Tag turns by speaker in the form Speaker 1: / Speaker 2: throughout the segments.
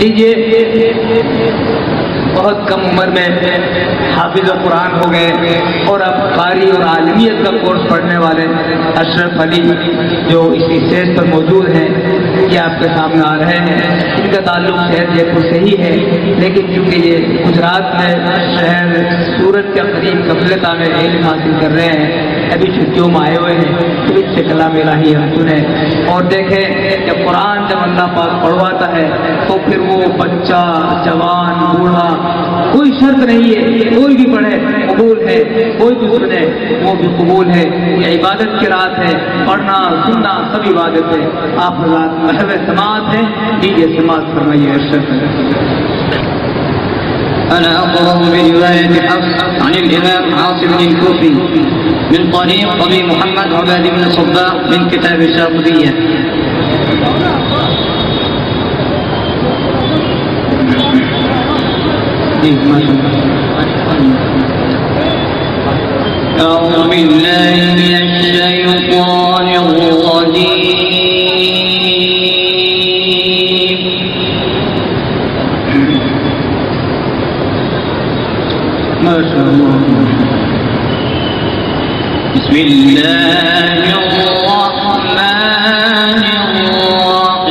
Speaker 1: लीजिए, बहुत कम उम्र में हाफिज कुरान हो गए और अब कारी और आलमियत का कोर्स पढ़ने वाले अशरफ अली जो इसी स्टेज पर मौजूद हैं, ये आपके सामने आ रहे हैं। इनका ताल्लुक शहर जयपुर से ही है, लेकिन चूँकि ये गुजरात में शहर सूरत के करीब गफलता में इल्म हासिल कर रहे हैं, अभी छुट्टियों में आए हुए हैं, तो इससे कलाम इलाही हम सुने और देखें कि कुरान जब अल्लाह पाक पढ़वाता है तो फिर वो बच्चा, जवान, बूढ़ा, कोई शर्त नहीं है, कोई भी पढ़े कबूल है, कोई भी सुने वो भी कबूल है। ये इबादत की रात है, पढ़ना सुनना सब इबादत है। आप महव समात है, लीजिए समात फरमाइए।
Speaker 2: أنا أقرأ برواية حفص عن الإمام عاصم الكوفي من طريق أبي محمد عباد بن صباح من كتاب الشاطبية. أعوذ بالله من الشيطان الرجيم. ما شاء الله. بسم الله الرحمن الرحيم.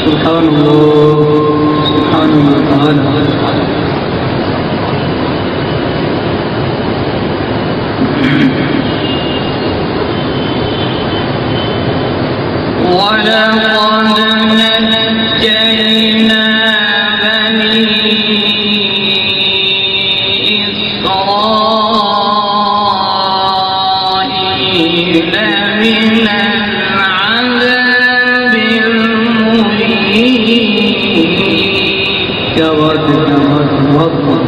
Speaker 1: سبحان الله سبحان الله تعالى.
Speaker 2: ولقد نجينا بني إسرائيل من العذاب المهين.
Speaker 1: क्या बात है, क्या बात है, बहुत बहुत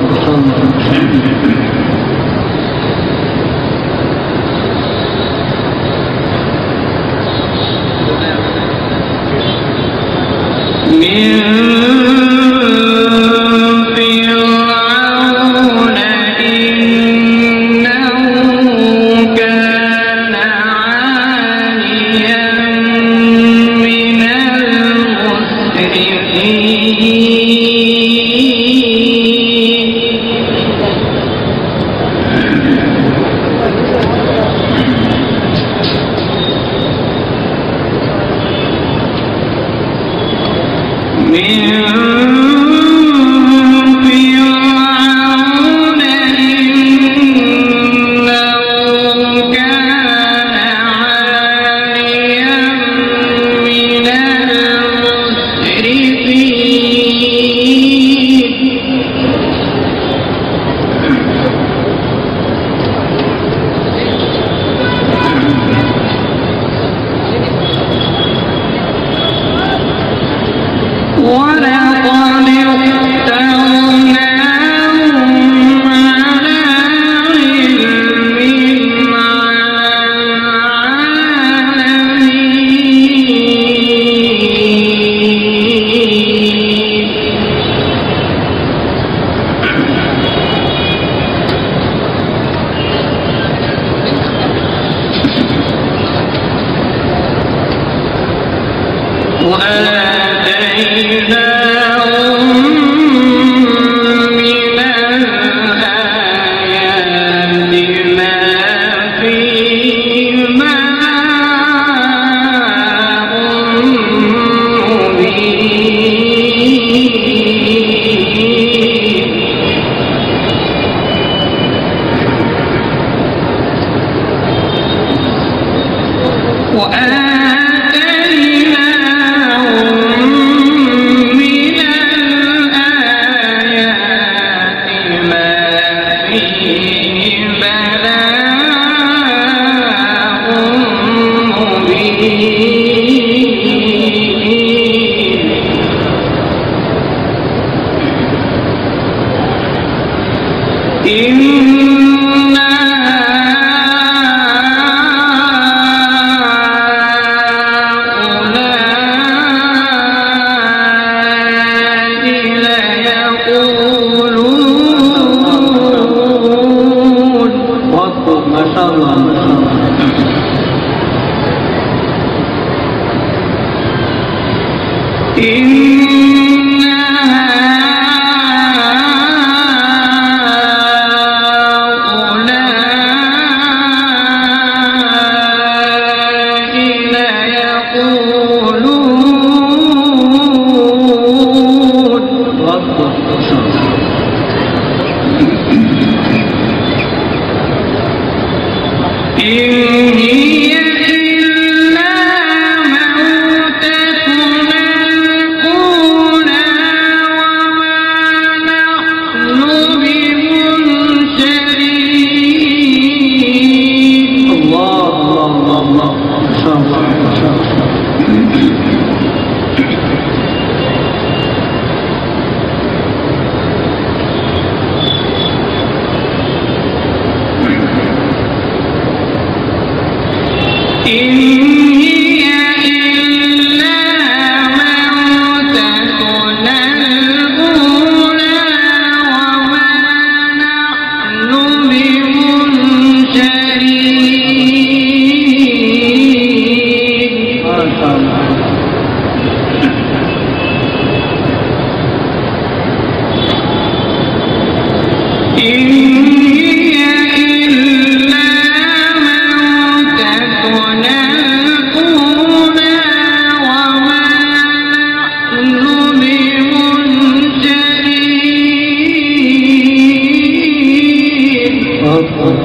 Speaker 2: وآتيناهم من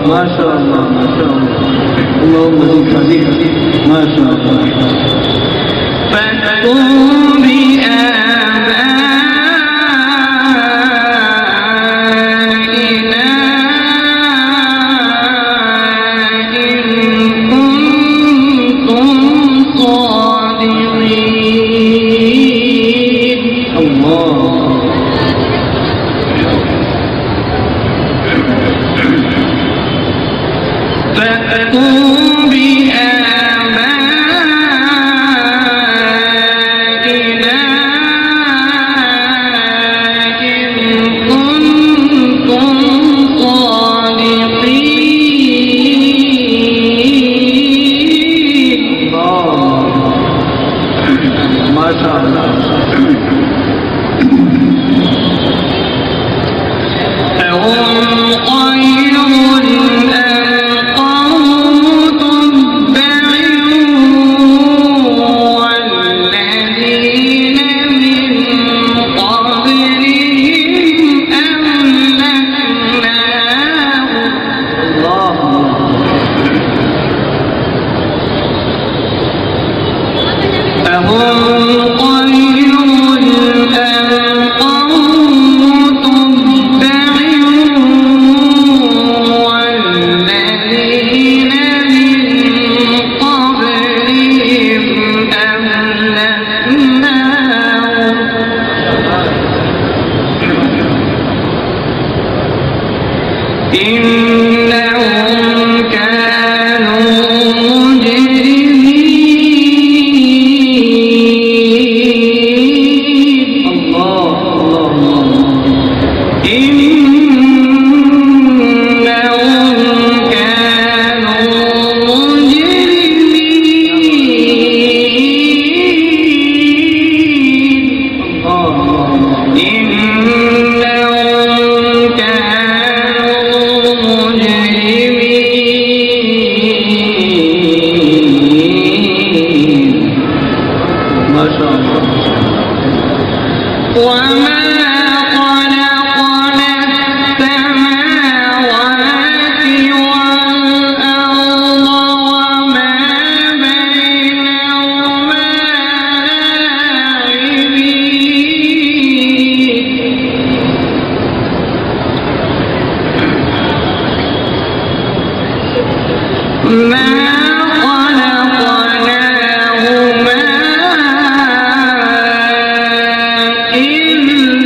Speaker 2: ما شاء الله ما شاء الله. اللهم زد زد ما شاء الله. فأتوا بآبائنا إن كنتم صادقين. الله. فأتوا بآبائنا إن كنتم صادقين. ما شاء الله. إنهم كانوا مجرمين. الله الله. إنهم كانوا مجرمين. ما شاء الله. وما خلقنا السماوات والأرض وما بينهما لاعبين. ما خلقناهما إلا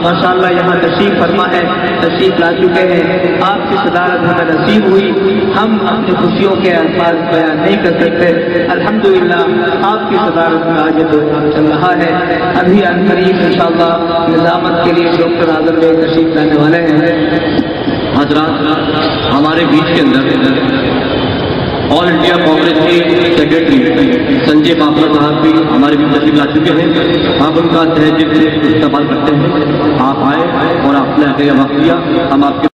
Speaker 1: ماشاءاللہ یہاں تشریف فرما ہے، تشریف لا چکے ہیں، آپ کی صدارت ہمیں نصیب ہوئی، ہم اپنی خوشیوں کے الفاظ بیان نہیں کر سکتے، الحمدللہ آپ کی صدارت میں آج پروگرام چل رہا ہے۔ ابھی عنقریب انشاءاللہ نظامت کے لیے ڈاکٹر اعظم بھائی تشریف لانے والے ہیں۔
Speaker 3: حضرات، ہمارے بیچ کے اندر آل انڈیا کانگریس کے سیکرٹری سنجے پاپڑا صاحب بھی ہمارے بھی تشریف لا چکے ہیں، آپ ان کا تہہ دل سے استقبال کرتے ہیں۔ آپ آئے اور آپ نے وقت دیا، ہم آپ کے